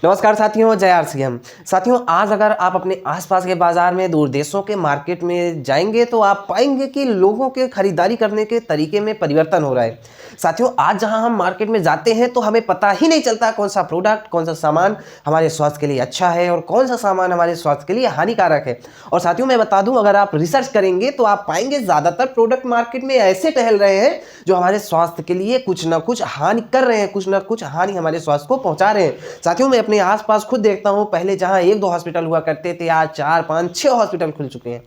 नमस्कार साथियों, जय आरसीएम। साथियों, आज अगर आप अपने आसपास के बाजार में, दूर देशों के मार्केट में जाएंगे तो आप पाएंगे कि लोगों के खरीदारी करने के तरीके में परिवर्तन हो रहा है। साथियों, आज जहां हम मार्केट में जाते हैं तो हमें पता ही नहीं चलता कौन सा प्रोडक्ट, कौन सा सामान हमारे स्वास्थ्य के लिए अच्छा है और कौन सा सामान हमारे स्वास्थ्य के लिए हानिकारक है। और साथियों, मैं बता दूं, अगर आप रिसर्च करेंगे तो आप पाएंगे ज़्यादातर प्रोडक्ट मार्केट में ऐसे टहल रहे हैं जो हमारे स्वास्थ्य के लिए कुछ ना कुछ हानि कर रहे हैं, कुछ ना कुछ हानि हमारे स्वास्थ्य को पहुंचा रहे हैं। साथियों, मैं अपने आसपास खुद देखता हूं, पहले जहां 1-2 हॉस्पिटल हुआ करते थे, आज 4, 5, 6 हॉस्पिटल खुल चुके हैं।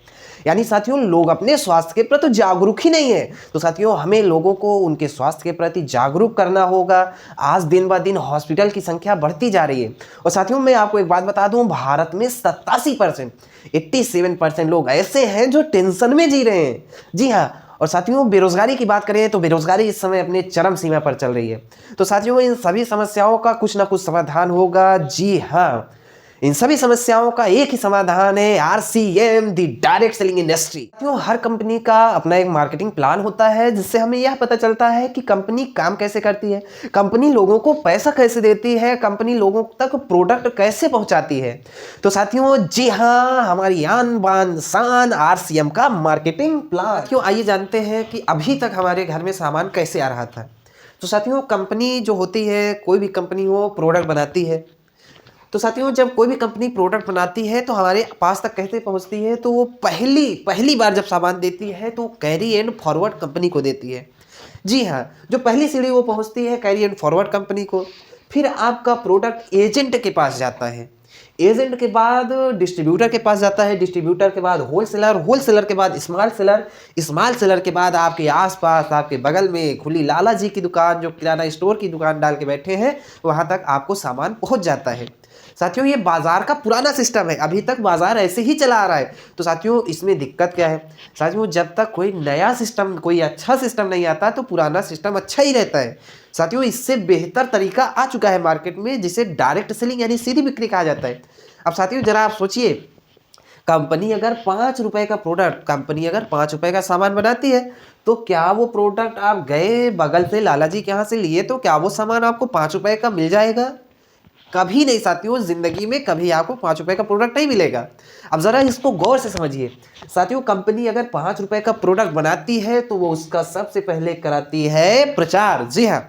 यानी साथियों, लोग अपने स्वास्थ्य के प्रति जागरूक ही नहीं है। तो साथियों, हमें लोगों को उनके स्वास्थ्य के प्रति जागरूक करना होगा। आज दिन ब दिन हॉस्पिटल की संख्या बढ़ती जा रही है। और साथियों, मैं आपको एक बात बता दूं, भारत में 87%, 87% लोग ऐसे हैं जो टेंशन में जी रहे हैं। जी हाँ। और साथियों, बेरोजगारी की बात करें तो बेरोजगारी इस समय अपने चरम सीमा पर चल रही है। तो साथियों, इन सभी समस्याओं का कुछ ना कुछ समाधान होगा। जी हाँ, इन सभी समस्याओं का एक ही समाधान है, RCM, the direct selling industry. साथियों, हर कंपनी का अपना एक मार्केटिंग प्लान होता है जिससे हमें यह पता चलता है कि कंपनी काम कैसे करती है, कंपनी लोगों को पैसा कैसे देती है, कंपनी लोगों तक प्रोडक्ट कैसे पहुंचाती है। तो साथियों, जी हाँ, हमारी आन बान शान आरसीएम का मार्केटिंग प्लान। साथियों, आइए जानते हैं कि अभी तक हमारे घर में सामान कैसे आ रहा था। तो साथियों, कंपनी जो होती है, कोई भी कंपनी हो, प्रोडक्ट बनाती है। तो साथियों, जब कोई भी कंपनी प्रोडक्ट बनाती है तो हमारे पास तक कैसे पहुंचती है, तो वो पहली बार जब सामान देती है तो कैरी एंड फॉरवर्ड कंपनी को देती है। जी हाँ, जो पहली सीढ़ी वो पहुंचती है कैरी एंड फॉरवर्ड कंपनी को। फिर आपका प्रोडक्ट एजेंट के पास जाता है, एजेंट के बाद डिस्ट्रीब्यूटर के पास जाता है, डिस्ट्रीब्यूटर के बाद होलसेलर, होलसेलर के बाद स्मॉल सेलर, स्मॉल सेलर के बाद आपके आसपास, आपके बगल में खुली लाला जी की दुकान, जो किराना स्टोर की दुकान डाल के बैठे हैं, वहाँ तक आपको सामान पहुँच जाता है। साथियों, ये बाजार का पुराना सिस्टम है, अभी तक बाजार ऐसे ही चला आ रहा है। तो साथियों, इसमें दिक्कत क्या है? साथियों, जब तक कोई नया सिस्टम, कोई अच्छा सिस्टम नहीं आता तो पुराना सिस्टम अच्छा ही रहता है। साथियों, इससे बेहतर तरीका आ चुका है मार्केट में, जिसे डायरेक्ट सेलिंग यानी सीधी बिक्री कहा जाता है। अब साथियों, जरा आप सोचिए, कंपनी अगर 5 रुपए का प्रोडक्ट, कंपनी अगर 5 रुपए का सामान बनाती है, तो क्या वो प्रोडक्ट आप गए बगल से लाला जी के यहाँ से लिए तो क्या वो सामान आपको 5 रुपए का मिल जाएगा? कभी नहीं साथियों, जिंदगी में कभी आपको 5 रुपए का प्रोडक्ट नहीं मिलेगा। अब जरा इसको गौर से समझिए। साथियों, कंपनी अगर 5 रुपए का प्रोडक्ट बनाती है तो वो उसका सबसे पहले कराती है प्रचार। जी हाँ,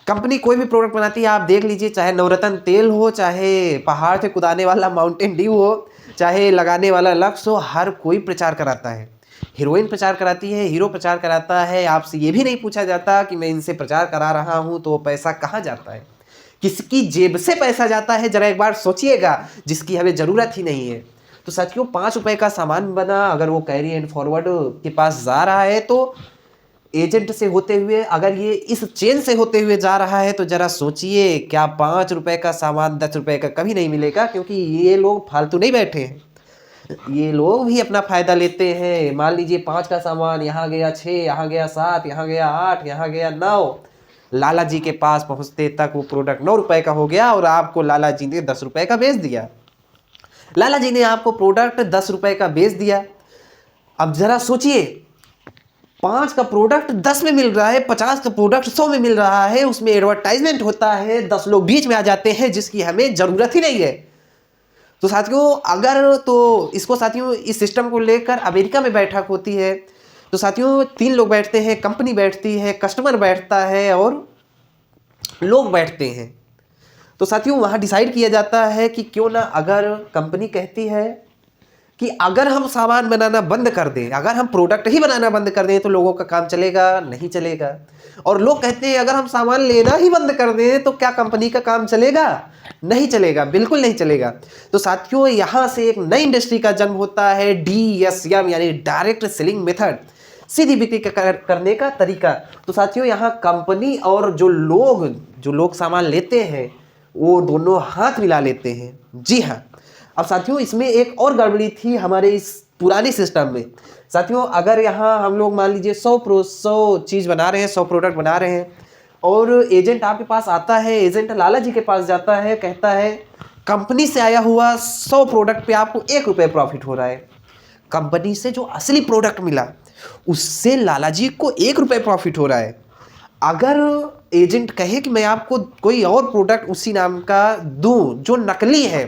कंपनी कोई भी प्रोडक्ट बनाती है, आप देख लीजिए, चाहे नवरत्न तेल हो, चाहे पहाड़ से कुदाने वाला माउंटेन ड्यू हो, चाहे लगाने वाला लक्स हो, हर कोई प्रचार कराता है। हीरोइन प्रचार कराती है, हीरो प्रचार कराता है। आपसे ये भी नहीं पूछा जाता कि मैं इनसे प्रचार करा रहा हूँ तो पैसा कहाँ जाता है, किसकी जेब से पैसा जाता है, जरा एक बार सोचिएगा, जिसकी हमें जरूरत ही नहीं है। तो साथियों, 5 रुपए का सामान बना, अगर वो कैरी एंड फॉरवर्ड के पास जा रहा है तो एजेंट से होते हुए, अगर ये इस चेन से होते हुए जा रहा है तो जरा सोचिए, क्या 5 रुपए का सामान 10 रुपए का कभी नहीं मिलेगा? क्योंकि ये लोग फालतू नहीं बैठे हैं, ये लोग भी अपना फायदा लेते हैं। मान लीजिए 5 का सामान यहाँ गया 6, यहाँ गया 7, यहाँ गया 8, यहाँ गया 9, लाला जी के पास पहुंचते तक वो प्रोडक्ट 9 रुपए का हो गया और आपको लाला जी ने 10 रुपए का बेच दिया। लाला जी ने आपको प्रोडक्ट 10 रुपए का बेच दिया। अब जरा सोचिए, 5 का प्रोडक्ट 10 में मिल रहा है, 50 का प्रोडक्ट 100 में मिल रहा है, उसमें एडवर्टाइजमेंट होता है, 10 लोग बीच में आ जाते हैं जिसकी हमें जरूरत ही नहीं है। तो साथियों, अगर तो इसको साथियों, इस सिस्टम को लेकर अमेरिका में बैठक होती है। तो साथियों, 3 लोग बैठते हैं, कंपनी बैठती है, कस्टमर बैठता है और लोग बैठते हैं। तो साथियों, वहां डिसाइड किया जाता है कि क्यों ना, अगर कंपनी कहती है कि अगर हम सामान बनाना बंद कर दें, अगर हम प्रोडक्ट ही बनाना बंद कर दें तो लोगों का काम चलेगा? नहीं चलेगा। और लोग कहते हैं अगर हम सामान लेना ही बंद कर दें तो क्या कंपनी का काम चलेगा? नहीं चलेगा, बिल्कुल नहीं चलेगा। तो साथियों, यहां से एक नई इंडस्ट्री का जन्म होता है, DSM यानी डायरेक्ट सेलिंग मेथड, सीधी बिक्री करने का तरीका। तो साथियों, यहाँ कंपनी और जो लोग सामान लेते हैं वो दोनों हाथ मिला लेते हैं। जी हाँ। अब साथियों, इसमें एक और गड़बड़ी थी हमारे इस पुराने सिस्टम में। साथियों, अगर यहाँ हम लोग मान लीजिए 100 चीज़ बना रहे हैं, 100 प्रोडक्ट बना रहे हैं और एजेंट आपके पास आता है, एजेंट लाला जी के पास जाता है, कहता है कंपनी से आया हुआ 100 प्रोडक्ट पे आपको 1 रुपये प्रॉफिट हो रहा है। कंपनी से जो असली प्रोडक्ट मिला उससे लाला जी को 1 रुपये प्रॉफिट हो रहा है। अगर एजेंट कहे कि मैं आपको कोई और प्रोडक्ट उसी नाम का दूं जो नकली है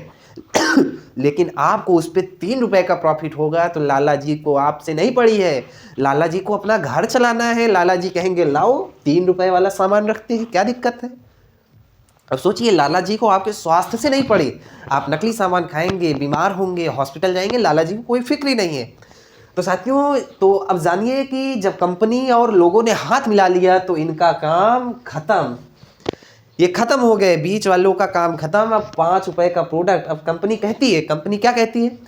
लेकिन आपको उस पर 3 रुपए का प्रॉफिट होगा, तो लाला जी को आपसे नहीं पड़ी है, लाला जी को अपना घर चलाना है। लाला जी कहेंगे लाओ 3 रुपए वाला सामान रखते हैं, क्या दिक्कत है। अब सोचिए, लाला जी को आपके स्वास्थ्य से नहीं पड़ी, आप नकली सामान खाएंगे, बीमार होंगे, हॉस्पिटल जाएंगे, लाला जी को कोई फिक्र ही नहीं है। तो साथियों, तो अब जानिए कि जब कंपनी और लोगों ने हाथ मिला लिया तो इनका काम खत्म, ये खत्म हो गए, बीच वालों का काम खत्म। अब 5 रुपए का प्रोडक्ट, अब कंपनी कहती है, कंपनी क्या कहती है,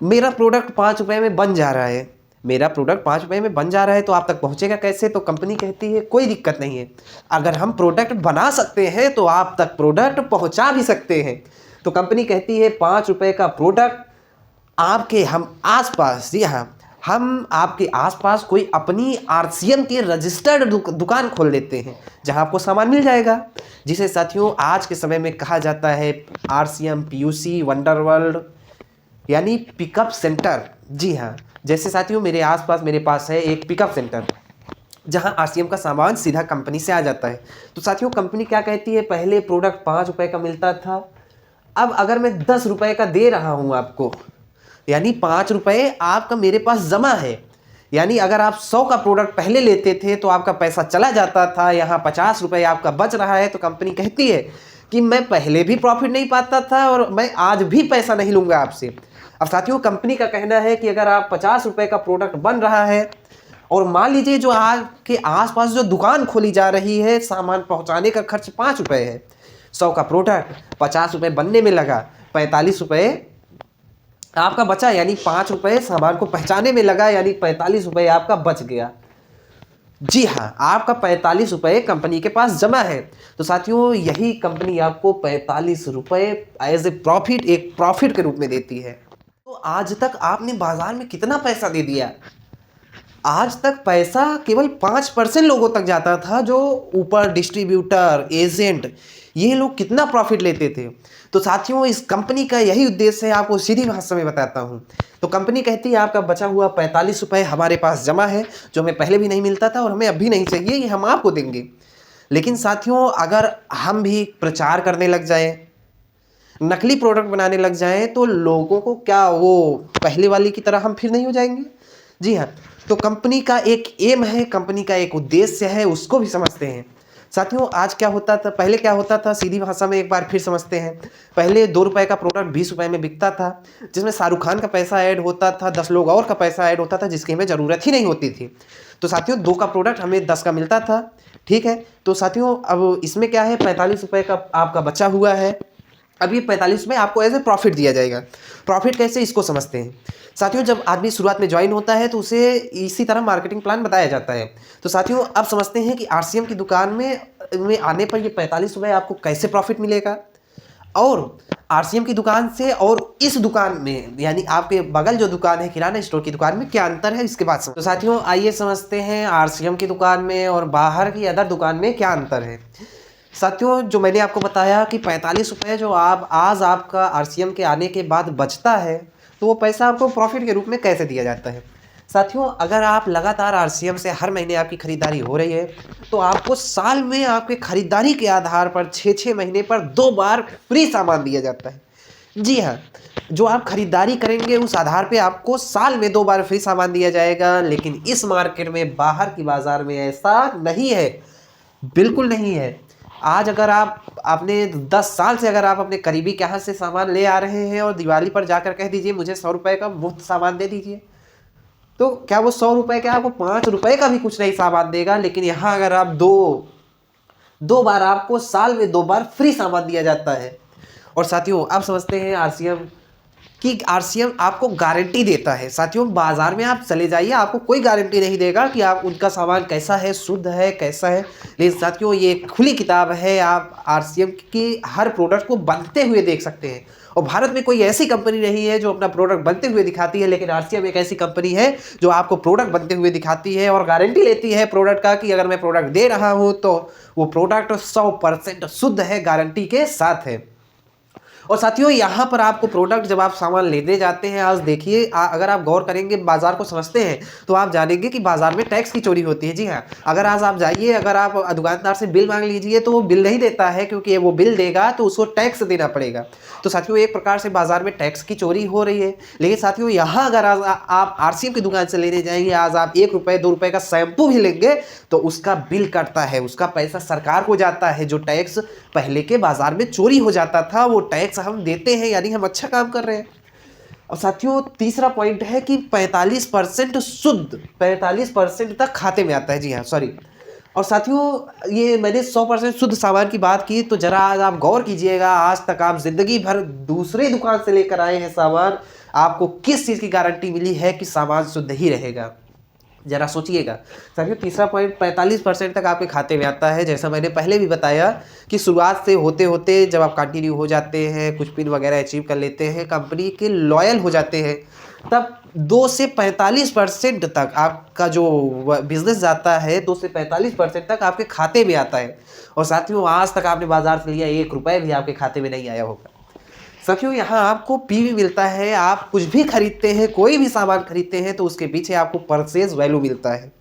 मेरा प्रोडक्ट 5 रुपए में बन जा रहा है, मेरा प्रोडक्ट 5 रुपए में बन जा रहा है, तो आप तक पहुंचेगा कैसे। तो कंपनी कहती है कोई दिक्कत नहीं है, अगर हम प्रोडक्ट बना सकते हैं तो आप तक प्रोडक्ट पहुंचा भी सकते हैं। तो कंपनी कहती है 5 रुपए का प्रोडक्ट आपके हम आसपास, जी हाँ, हम आपके आसपास कोई अपनी आरसीएम की रजिस्टर्ड दुकान खोल देते हैं जहां आपको सामान मिल जाएगा, जिसे साथियों आज के समय में कहा जाता है आरसीएम पीयूसी वंडरवर्ल्ड, यानी पिकअप सेंटर। जी हाँ, जैसे साथियों मेरे आसपास मेरे पास है एक पिकअप सेंटर जहां आरसीएम का सामान सीधा कंपनी से आ जाता है। तो साथियों कंपनी क्या कहती है, पहले प्रोडक्ट 5 रुपए का मिलता था, अब अगर मैं 10 रुपए का दे रहा हूं आपको, यानी 5 रुपए आपका मेरे पास जमा है, यानी अगर आप 100 का प्रोडक्ट पहले लेते थे तो आपका पैसा चला जाता था, यहाँ 50 रुपए आपका बच रहा है। तो कंपनी कहती है कि मैं पहले भी प्रॉफिट नहीं पाता था और मैं आज भी पैसा नहीं लूंगा आपसे। अब साथियों कंपनी का कहना है कि अगर आप 50 रुपए का प्रोडक्ट बन रहा है और मान लीजिए जो आपके आसपास जो दुकान खोली जा रही है, सामान पहुंचाने का खर्च 5 रुपए है, 100 का प्रोडक्ट 50 रुपए बनने में लगा, 45 रुपए आपका बचा, यानी 5 रुपए सामान को पहुंचाने में लगा, यानी 45 रुपए आपका बच गया। जी हाँ, आपका 45 रुपए कंपनी के पास जमा है। तो साथियों यही कंपनी आपको 45 रुपए एज ए प्रॉफिट, एक प्रॉफिट के रूप में देती है। तो आज तक आपने बाजार में कितना पैसा दे दिया, आज तक पैसा केवल 5% लोगों तक जाता था, जो ऊपर डिस्ट्रीब्यूटर, एजेंट, ये लोग कितना प्रॉफिट लेते थे। तो साथियों इस कंपनी का यही उद्देश्य है, आपको सीधी भाषा में बताता हूँ। तो कंपनी कहती है आपका बचा हुआ 45 रुपए हमारे पास जमा है, जो हमें पहले भी नहीं मिलता था और हमें अभी नहीं चाहिए, ये हम आपको देंगे। लेकिन साथियों अगर हम भी प्रचार करने लग जाए, नकली प्रोडक्ट बनाने लग जाएं, तो लोगों को क्या वो पहले वाली की तरह हम फिर नहीं हो जाएंगे। जी हाँ, तो कंपनी का एक एम है, कंपनी का एक उद्देश्य है, उसको भी समझते हैं। साथियों आज क्या होता था, पहले क्या होता था, सीधी भाषा में एक बार फिर समझते हैं। पहले 2 रुपए का प्रोडक्ट 20 रुपए में बिकता था, जिसमें शाहरुख खान का पैसा ऐड होता था, 10 लोग और का पैसा ऐड होता था, जिसकी हमें ज़रूरत ही नहीं होती थी। तो साथियों 2 का प्रोडक्ट हमें 10 का मिलता था, ठीक है। तो साथियों अब इसमें क्या है, 45 रुपए का आपका बचा हुआ है, अब ये 45 में आपको एज ए प्रॉफिट दिया जाएगा। प्रॉफिट कैसे, इसको समझते हैं। साथियों जब आदमी शुरुआत में ज्वाइन होता है तो उसे इसी तरह मार्केटिंग प्लान बताया जाता है। तो साथियों अब समझते हैं कि आरसीएम की दुकान में आने पर ये 45 रुपए आपको कैसे प्रॉफिट मिलेगा, और आरसीएम की दुकान से और इस दुकान में, यानी आपके बगल जो दुकान है किराना स्टोर की दुकान में, क्या अंतर है, इसके बाद तो साथियों आइए समझते हैं आरसीएम की दुकान में और बाहर की अदर दुकान में क्या अंतर है। साथियों जो मैंने आपको बताया कि 45 रुपए जो आज आपका आरसीएम के आने के बाद बचता है, तो वो पैसा आपको प्रॉफिट के रूप में कैसे दिया जाता है। साथियों अगर आप लगातार आरसीएम से हर महीने आपकी खरीदारी हो रही है, तो आपको साल में आपके खरीदारी के आधार पर 6-6 महीने पर 2 बार फ्री सामान दिया जाता है। जी हाँ, जो आप खरीदारी करेंगे उस आधार पे आपको साल में 2 बार फ्री सामान दिया जाएगा। लेकिन इस मार्केट में, बाहर की बाजार में ऐसा नहीं है, बिल्कुल नहीं है। आज अगर आपने 10 साल से अगर आप अपने करीबी के यहाँ से सामान ले आ रहे हैं और दिवाली पर जाकर कह दीजिए मुझे 100 रुपए का मुफ्त सामान दे दीजिए, तो क्या वो 100 रुपए का आपको 5 रुपए का भी कुछ नहीं सामान देगा। लेकिन यहाँ अगर आप दो बार, आपको साल में 2 बार फ्री सामान दिया जाता है। और साथियों आप समझते हैं आरसीएम आपको गारंटी देता है। साथियों बाजार में आप चले जाइए, आपको कोई गारंटी नहीं देगा कि आप उनका सामान कैसा है, शुद्ध है, कैसा है। लेकिन साथियों ये खुली किताब है, आप आरसीएम की हर प्रोडक्ट को बनते हुए देख सकते हैं। और भारत में कोई ऐसी कंपनी नहीं है जो अपना प्रोडक्ट बनते हुए दिखाती है, लेकिन आरसीएम एक ऐसी कंपनी है जो आपको प्रोडक्ट बनते हुए दिखाती है और गारंटी लेती है प्रोडक्ट का कि अगर मैं प्रोडक्ट दे रहा हूँ तो वो प्रोडक्ट 100% शुद्ध है, गारंटी के साथ है। और साथियों यहाँ पर आपको प्रोडक्ट जब आप सामान लेने जाते हैं, आज देखिए अगर आप गौर करेंगे, बाजार को समझते हैं, तो आप जानेंगे कि बाजार में टैक्स की चोरी होती है। जी हाँ, अगर आज आप जाइए, अगर आप दुकानदार से बिल मांग लीजिए तो वो बिल नहीं देता है, क्योंकि वो बिल देगा तो उसको टैक्स देना पड़ेगा। तो साथियों एक प्रकार से बाजार में टैक्स की चोरी हो रही है। लेकिन साथियों यहाँ अगर आज आप आरसीएम की दुकान से लेने जाएंगे, आज आप 1 रुपये 2 रुपये का शैम्पू भी लेंगे तो उसका बिल कटता है, उसका पैसा सरकार को जाता है। जो टैक्स पहले के बाजार में चोरी हो जाता था वो टैक्स हम देते हैं, यानी हम अच्छा काम कर रहे हैं। और साथियों तीसरा पॉइंट है कि 45% शुद्ध, 45% तक खाते में आता है। जी हाँ, सॉरी। और साथियों ये मैंने 100% शुद्ध सामान की बात की, तो जरा आज आप गौर कीजिएगा, आज तक आप जिंदगी भर दूसरे दुकान से लेकर आए हैं सामान, आपको किस चीज़ की गारंटी मिली है कि सामान शुद्ध ही रहेगा? जरा सोचिएगा। साथियों तीसरा पॉइंट 45% तक आपके खाते में आता है। जैसा मैंने पहले भी बताया कि शुरुआत से होते होते जब आप कंटिन्यू हो जाते हैं, कुछ पिन वगैरह अचीव कर लेते हैं, कंपनी के लॉयल हो जाते हैं, तब 2 से 45% तक आपका जो बिजनेस जाता है, 2 से 45% तक आपके खाते में आता है। और साथियों आज तक आपने बाजार से लिया 1 रुपये भी आपके खाते में नहीं आया होगा। साथियों यहाँ आपको पीवी मिलता है। आप कुछ भी खरीदते हैं, कोई भी सामान खरीदते हैं तो उसके पीछे आपको परचेज वैल्यू मिलता है,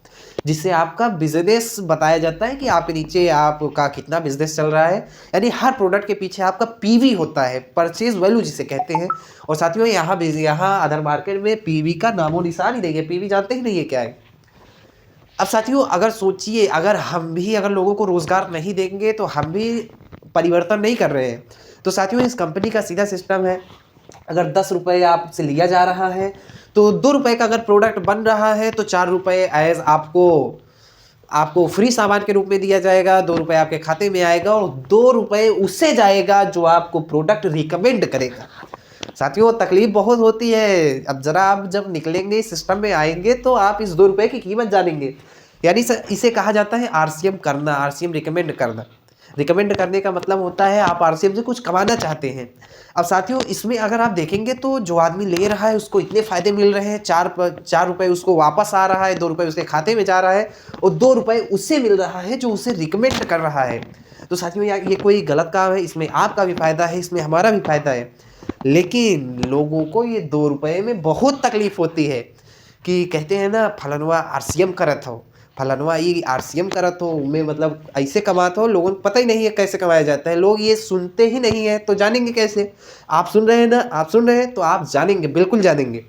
जिससे आपका बिजनेस बताया जाता है कि आपके नीचे आपका कितना बिजनेस चल रहा है। यानी हर प्रोडक्ट के पीछे आपका पीवी होता है, परचेज वैल्यू जिसे कहते हैं। और साथियों यहाँ अदर मार्केट में पीवी का नामो निशान ही नहीं है। पीवी जानते ही नहीं है क्या है। अब साथियों अगर सोचिए, अगर लोगों को रोजगार नहीं देंगे तो हम भी परिवर्तन नहीं कर रहे हैं। तो साथियों इस कंपनी का सीधा सिस्टम है, अगर 10 रुपये आपसे लिया जा रहा है तो 2 रुपये का अगर प्रोडक्ट बन रहा है तो 4 रुपये एज आपको फ्री सामान के रूप में दिया जाएगा, 2 रुपये आपके खाते में आएगा और 2 रुपये उससे जाएगा जो आपको प्रोडक्ट रिकमेंड करेगा। साथियों तकलीफ बहुत होती है। अब जरा आप जब निकलेंगे, सिस्टम में आएंगे तो आप इस 2 रुपये की कीमत जानेंगे। यानी इसे कहा जाता है आरसीएम करना, आरसीएम रिकमेंड करना। रिकमेंड करने का मतलब होता है आप आरसीएम से कुछ कमाना चाहते हैं। अब साथियों इसमें अगर आप देखेंगे तो जो आदमी ले रहा है उसको इतने फ़ायदे मिल रहे हैं, 4 रुपये उसको वापस आ रहा है, 2 रुपये उसके खाते में जा रहा है और 2 रुपये उससे मिल रहा है जो उसे रिकमेंड कर रहा है। तो साथियों ये कोई गलत काम है, इसमें आपका भी फ़ायदा है, इसमें हमारा भी फ़ायदा है। लेकिन लोगों को ये 2 रुपये में बहुत तकलीफ होती है कि कहते हैं ना फलनवा आरसीएम करत हो, फलनवा ये आरसीएम करत हो, मैं मतलब ऐसे कमाता हो। लोगों को पता ही नहीं है कैसे कमाया जाता है, लोग ये सुनते ही नहीं है तो जानेंगे कैसे? आप सुन रहे हैं ना, आप सुन रहे हैं तो आप जानेंगे, बिल्कुल जानेंगे।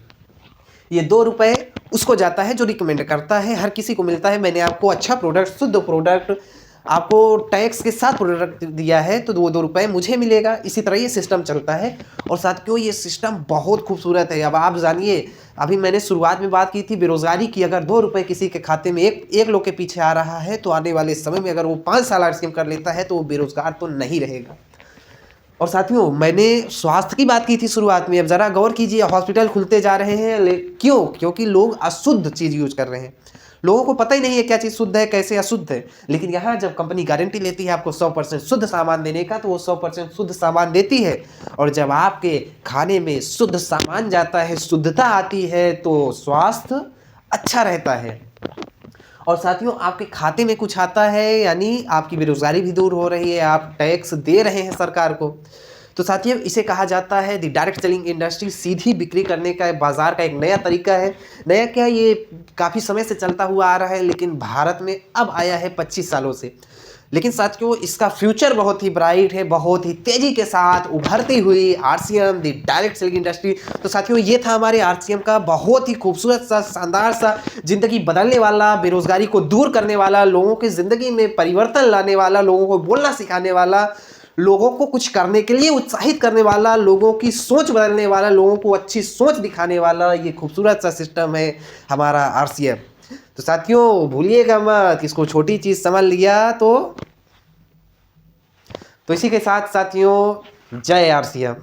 ये 2 रुपये उसको जाता है जो रिकमेंड करता है, हर किसी को मिलता है। मैंने आपको अच्छा प्रोडक्ट, शुद्ध प्रोडक्ट, आपको टैक्स के साथ प्रोडक्ट दिया है तो 2 रुपये मुझे मिलेगा। इसी तरह ये सिस्टम चलता है। और साथियों ये सिस्टम बहुत खूबसूरत है। अब आप जानिए, अभी मैंने शुरुआत में बात की थी बेरोजगारी की, अगर 2 रुपये किसी के खाते में एक लोग के पीछे आ रहा है तो आने वाले समय में अगर वो 5 साल आरसीएम कर लेता है तो वो बेरोजगार तो नहीं रहेगा। और साथियों मैंने स्वास्थ्य की बात की थी शुरुआत में, अब ज़रा गौर कीजिए, हॉस्पिटल खुलते जा रहे हैं, क्यों? क्योंकि लोग अशुद्ध चीज़ यूज कर रहे हैं। लोगों को पता ही नहीं है क्या चीज़ शुद्ध है, कैसे अशुद्ध है। लेकिन यहाँ जब कंपनी गारंटी लेती है आपको 100% शुद्ध सामान देने का, तो वो 100% शुद्ध सामान देती है। और जब आपके खाने में शुद्ध सामान जाता है, शुद्धता आती है, तो स्वास्थ्य अच्छा रहता है। और साथियों आपके खाते में कुछ आता है, यानी आपकी बेरोजगारी भी दूर हो रही है, आप टैक्स दे रहे हैं सरकार को। तो साथियों इसे कहा जाता है द डायरेक्ट सेलिंग इंडस्ट्री। सीधी बिक्री करने का बाजार का एक नया तरीका है। नया क्या, ये काफ़ी समय से चलता हुआ आ रहा है, लेकिन भारत में अब आया है 25 सालों से। लेकिन साथियों इसका फ्यूचर बहुत ही ब्राइट है, बहुत ही तेज़ी के साथ उभरती हुई RCM the direct selling industry. तो साथियों ये था हमारे आरसीएम का बहुत ही खूबसूरत सा, शानदार सा, ज़िंदगी बदलने वाला, बेरोजगारी को दूर करने वाला, लोगों की ज़िंदगी में परिवर्तन लाने वाला, लोगों को बोलना सिखाने वाला, लोगों को कुछ करने के लिए उत्साहित करने वाला, लोगों की सोच बदलने वाला, लोगों को अच्छी सोच दिखाने वाला ये खूबसूरत सा सिस्टम है हमारा आरसीएम। तो साथियों भूलिएगा मत, इसको छोटी चीज़ समझ लिया तो इसी के साथ साथियों जय आरसीएम।